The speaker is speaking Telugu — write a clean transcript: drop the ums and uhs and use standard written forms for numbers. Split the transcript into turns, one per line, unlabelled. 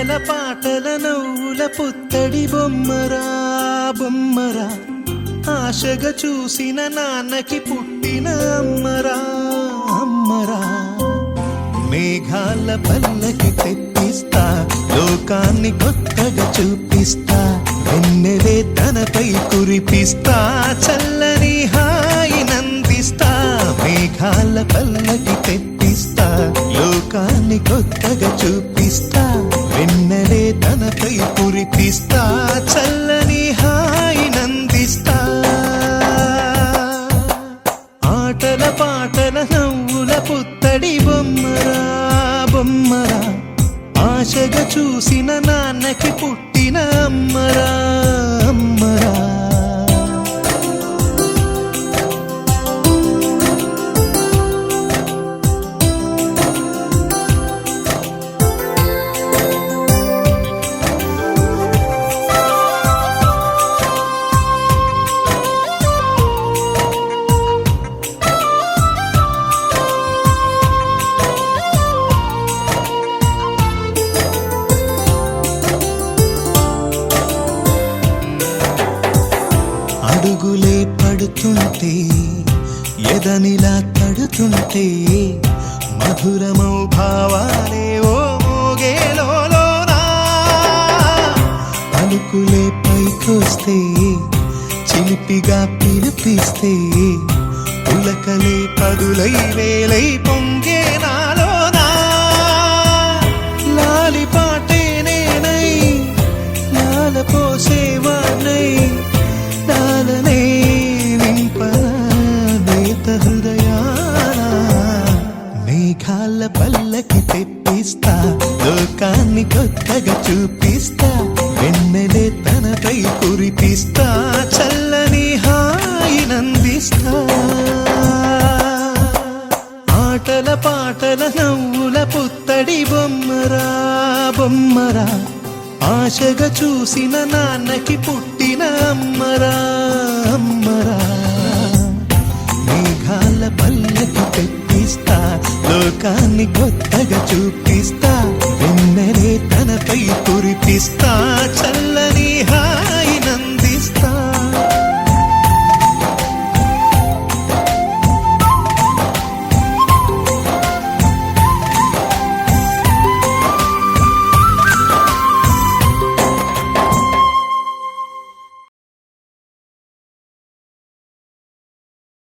ఆటల పాటల నవ్వుల పుత్తడి బొమ్మరా బొమ్మరా ఆశగా చూసిన నాన్నకి పుట్టిన అమ్మరా అమ్మరా మేఘాల పల్లకి తెప్పిస్తా లోకాన్ని కొత్తగా చూపిస్తా వెన్నెలే తనపై కురిపిస్తా చల్లని హాయినందిస్తా మేఘాల పల్లకి తెప్పిస్తా లోకాన్ని కొత్తగా చూపిస్తా వెన్నెలే తనపై కురిపిస్తా చల్లని హాయినందిస్తా ఆటల పాటల నవ్వుల పుత్తడి బొమ్మరా బొమ్మరా ఆశగా చూసిన నాన్నకి పుట్టిన అమ్మరా అమ్మరా అడుగులే పడుతుంటే ఎదనిలా తడుతుంటే మధురమౌ భావాలే ఓ మోగేలోనా పలుకులే పైకొస్తే చిలిపిగా పిలిపిస్తే పులకలే పదులై వేలై పొంగే నాలోనా లాలి పాటే నేనై లాల పోసేవాణ్ణై నాలనే నింపనేత హృదయాన మేఘాల పల్లకి తెప్పిస్తా లోకాన్ని కొత్తగా చూపిస్తా వెన్నెలే తనపై కురిపిస్తా చల్లని హాయినందిస్తా ఆటల పాటల నవ్వుల పుత్తడి బొమ్మరా బొమ్మరా ఆశగా చూసిన నాన్నకి పుట్టిన అమ్మరా అమ్మరా మేఘాల పల్లకి తెప్పిస్తా లోకాన్ని కొత్తగా చూపిస్తా వెన్నెలే తనపై కురిపిస్తా చల్లని హాయి